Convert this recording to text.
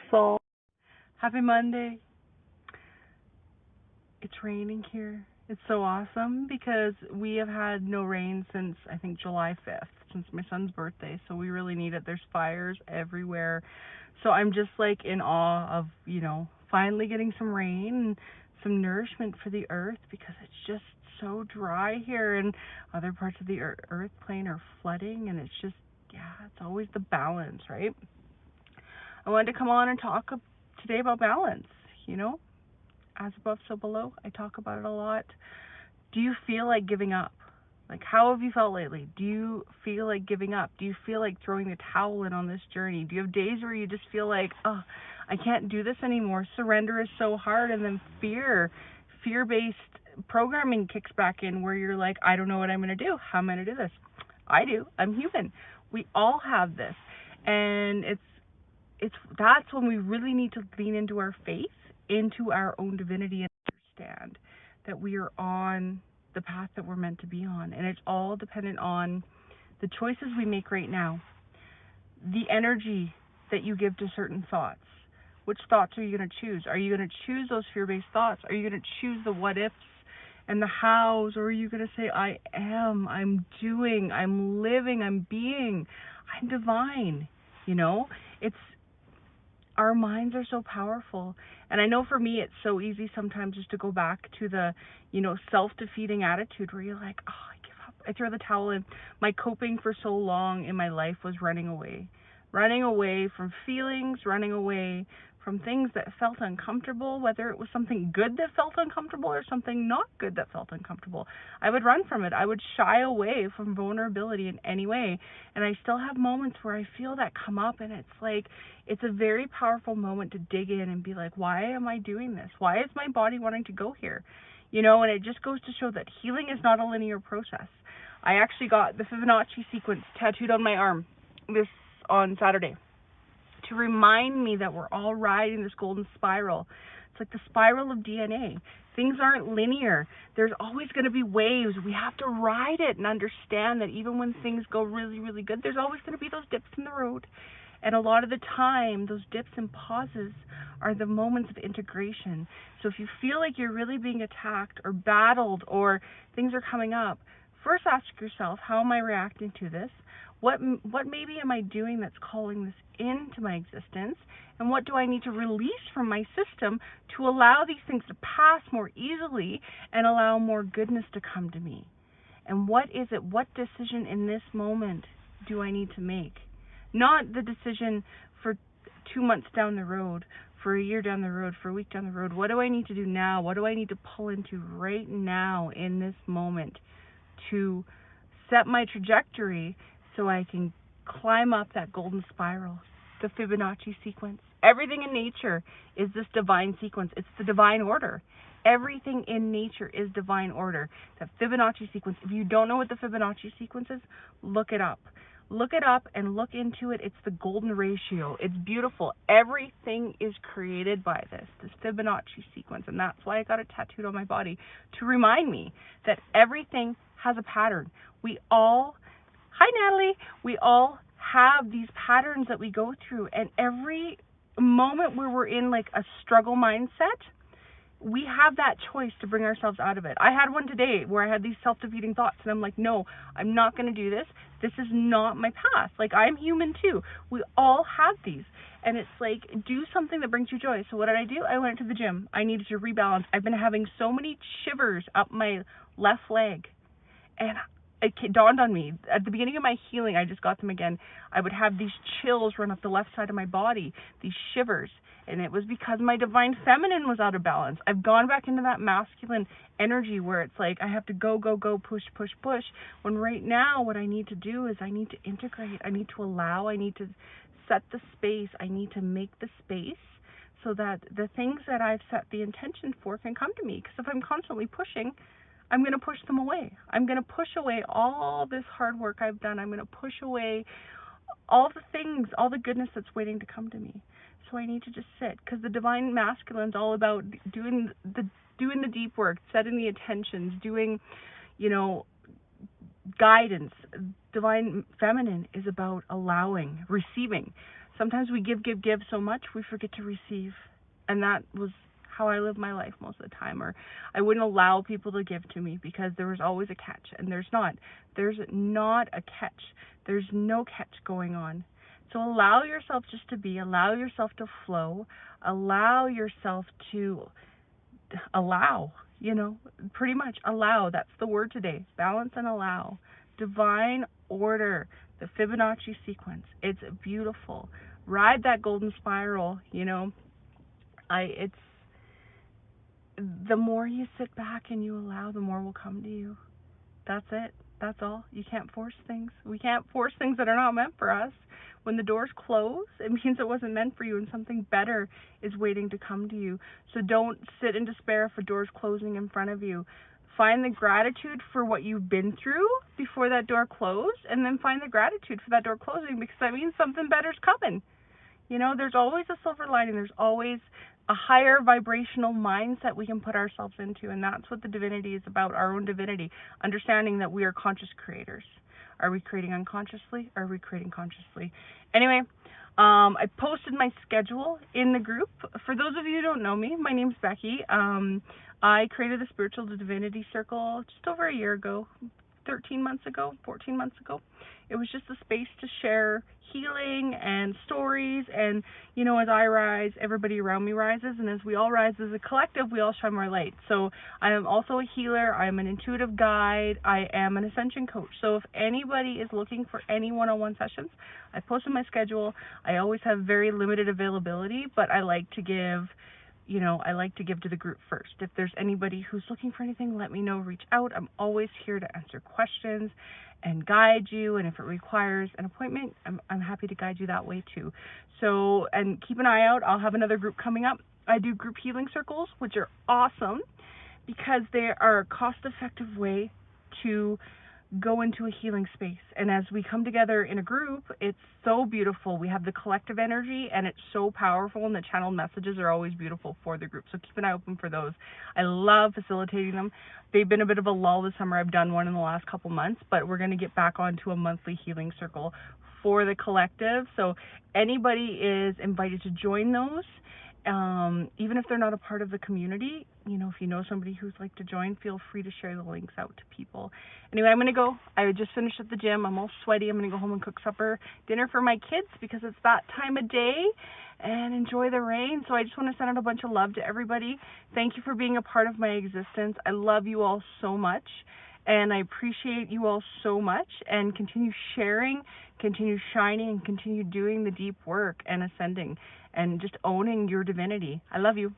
soul. Happy Monday. It's raining here. It's so awesome because we have had no rain since I think July 5th, since my son's birthday. So we really need it. There's fires everywhere. So I'm just like in awe of, finally getting some rain and some nourishment for the earth because it's just so dry here, and other parts of the earth plane are flooding, and it's just, it's always the balance, right? I wanted to come on and talk today about balance, as above, so below. I talk about it a lot. Do you feel like giving up? Like, how have you felt lately? Do you feel like giving up? Do you feel like throwing the towel in on this journey? Do you have days where you just feel like, oh, I can't do this anymore? Surrender is so hard, and then fear-based programming kicks back in where you're like, I don't know what I'm going to do. How am I going to do this? I do. I'm human. We all have this. And that's when we really need to lean into our faith, into our own divinity, and understand that we are on the path that we're meant to be on. And it's all dependent on the choices we make right now, the energy that you give to certain thoughts. Which thoughts are you going to choose? Are you going to choose those fear-based thoughts? Are you going to choose the what-ifs and the hows? Or are you going to say, I am, I'm doing, I'm living, I'm being, I'm divine? Our minds are so powerful. And I know for me, it's so easy sometimes just to go back to the, self-defeating attitude where you're like, oh, I give up. I throw the towel in. My coping for so long in my life was running away from feelings, running away from things that felt uncomfortable, whether it was something good that felt uncomfortable or something not good that felt uncomfortable. I would run from it. I would shy away from vulnerability in any way. And I still have moments where I feel that come up, and it's like, it's a very powerful moment to dig in and be like, why am I doing this? Why is my body wanting to go here? And it just goes to show that healing is not a linear process. I actually got the Fibonacci sequence tattooed on my arm on Saturday, to remind me that we're all riding this golden spiral. It's like the spiral of DNA. Things aren't linear. There's always going to be waves. We have to ride it and understand that even when things go really, really good, there's always going to be those dips in the road. And a lot of the time, those dips and pauses are the moments of integration. So if you feel like you're really being attacked or battled or things are coming up, first ask yourself, how am I reacting to this? What maybe am I doing that's calling this into my existence? And what do I need to release from my system to allow these things to pass more easily and allow more goodness to come to me? And what is it? What decision in this moment do I need to make? Not the decision for 2 months down the road, for a year down the road, for a week down the road. What do I need to do now? What do I need to pull into right now in this moment to set my trajectory so I can climb up that golden spiral, the Fibonacci sequence? Everything in nature is this divine sequence. It's the divine order. Everything in nature is divine order. That Fibonacci sequence, if you don't know what the Fibonacci sequence is, look it up. Look it up and look into it. It's the golden ratio. It's beautiful. Everything is created by this Fibonacci sequence. And that's why I got it tattooed on my body, to remind me that everything has a pattern. Hi, Natalie. We all have these patterns that we go through. And every moment where we're in like a struggle mindset, we have that choice to bring ourselves out of it. I had one today where I had these self-defeating thoughts, and I'm like, no, I'm not going to do this. This is not my path. Like, I'm human too. We all have these. And it's like, do something that brings you joy. So what did I do? I went to the gym. I needed to rebalance. I've been having so many shivers up my left leg. And it dawned on me, at the beginning of my healing, I just got them again. I would have these chills run up the left side of my body, these shivers. And it was because my divine feminine was out of balance. I've gone back into that masculine energy where it's like I have to go, push, when right now what I need to do is I need to integrate. I need to allow. I need to set the space. I need to make the space so that the things that I've set the intention for can come to me. Because if I'm constantly pushing, I'm going to push them away. I'm going to push away all this hard work I've done. I'm going to push away all the things, all the goodness that's waiting to come to me. So I need to just sit, because the divine masculine is all about doing the deep work, setting the intentions, doing, guidance. Divine feminine is about allowing, receiving. sometimes we give so much we forget to receive. And that was how I live my life most of the time. Or I wouldn't allow people to give to me because there was always a catch, and there's not a catch. There's no catch going on. So allow yourself just to be, allow yourself to flow, allow yourself to allow, pretty much allow. That's the word today. Balance and allow. Divine order, the Fibonacci sequence. It's beautiful. Ride that golden spiral, it's the more you sit back and you allow, the more will come to you. That's it. That's all. You can't force things. We can't force things that are not meant for us. When the doors close, it means it wasn't meant for you, and something better is waiting to come to you. So don't sit in despair if a door's closing in front of you. Find the gratitude for what you've been through before that door closed, and then find the gratitude for that door closing, because that means something better's coming. There's always a silver lining. There's always a higher vibrational mindset we can put ourselves into, and that's what the divinity is about, our own divinity, understanding that we are conscious creators. Are we creating unconsciously, or are we creating consciously? Anyway, I posted my schedule in the group. For those of you who don't know me, my name's Becky. I created the Spiritual Divinity Circle just over a year ago, 14 months ago. It was just a space to share healing and stories, and as I rise, everybody around me rises, and as we all rise as a collective, we all shine more light. So I am also a healer, I am an intuitive guide, I am an ascension coach. So if anybody is looking for any one-on-one sessions, I posted my schedule. I always have very limited availability, but I like to give to the group first. If there's anybody who's looking for anything, let me know, reach out. I'm always here to answer questions and guide you, and if it requires an appointment, I'm happy to guide you that way too. So, and keep an eye out. I'll have another group coming up. I do group healing circles, which are awesome because they are a cost-effective way to go into a healing space. And as we come together in a group, it's so beautiful. We have the collective energy, and it's so powerful, and the channeled messages are always beautiful for the group. So keep an eye open for those. I love facilitating them. They've been a bit of a lull this summer. I've done one in the last couple months, but we're going to get back onto a monthly healing circle for the collective. So anybody is invited to join those. Even if they're not a part of the community, if you know somebody who's like to join, feel free to share the links out to people. Anyway, I'm going to go. I just finished at the gym. I'm all sweaty. I'm going to go home and cook dinner for my kids because it's that time of day, and enjoy the rain. So I just want to send out a bunch of love to everybody. Thank you for being a part of my existence. I love you all so much, and I appreciate you all so much, and continue sharing, continue shining, and continue doing the deep work and ascending and just owning your divinity. I love you.